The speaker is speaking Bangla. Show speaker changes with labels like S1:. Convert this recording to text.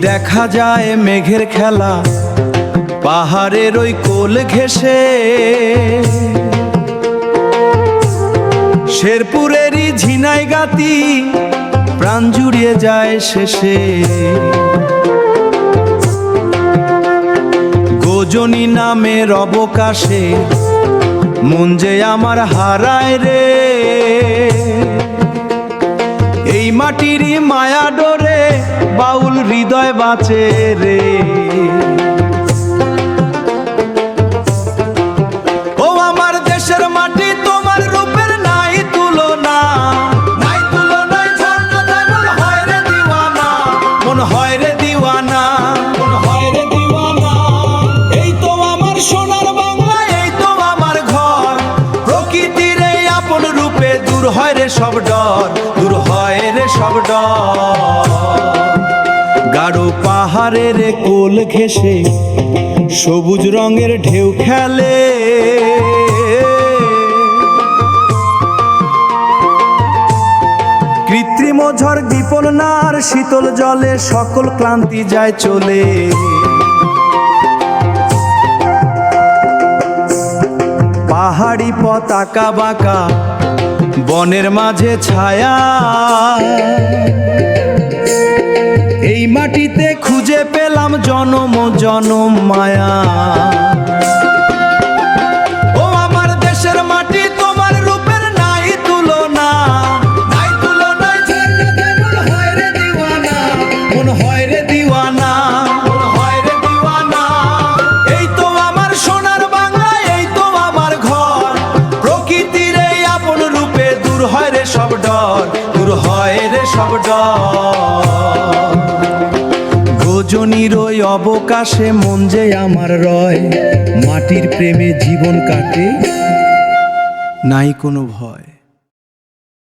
S1: দেখা যায় মেঘের খেলা পাহাড়ের ওই কোল ঘেঁষে, শেরপুরেরই ঝিনাইগাতি প্রাণ জুড়িয়ে যায় শেষে। গজনী নামের অবকাশে মন যে আমার হারায় রে, এই মাটিরই মায়া ডোরে বাউল হৃদয় বাঁচে রে। ও আমার দেশের মাটি তোমার রূপের নাই তুলনা, নাই তুলনা, ঝর্ণা তাই মন হয় রে দিওয়ানা, মন হয় রে দিওয়ানা, মন হয় রে দিওয়ানা। এই তো আমার সোনার বাংলা, এই তো আমার ঘর, প্রকৃতির এই আপন রূপে দূর হয় রে সব ডর, দূর হয় রে সব ডর। গাঢ় পাহাড়ের কোল ঘেঁষে সবুজ রঙের ঢেউ খেলে, কৃত্রিম ঝড় বিপল নার শীতল জলে সকল ক্লান্তি যায় চলে। পাহাড়ি পথ আঁকা বাঁকা বনের মাঝে ছায়া, এই মাটিতে খুঁজে পেলাম জনম জনম মায়া। ও আমার দেশের মাটি তোমার রূপের নাই তুলনা, নাই তুলনা, ঝর্ণা তাই মন হয় রে দিওয়ানা, মন হয় রে দিওয়ানা, মন হয় রে দিওয়ানা। এই তো আমার সোনার বাংলা, এই তো আমার ঘর, প্রকৃতির এই আপন রূপে দূর হয় রে সব ডর, দূর হয় রে সব ডর। গজনীর ওই অবকাশে মন যে আমার রয়, মাটির প্রেমে জীবন কাটে নাই কোনো ভয়।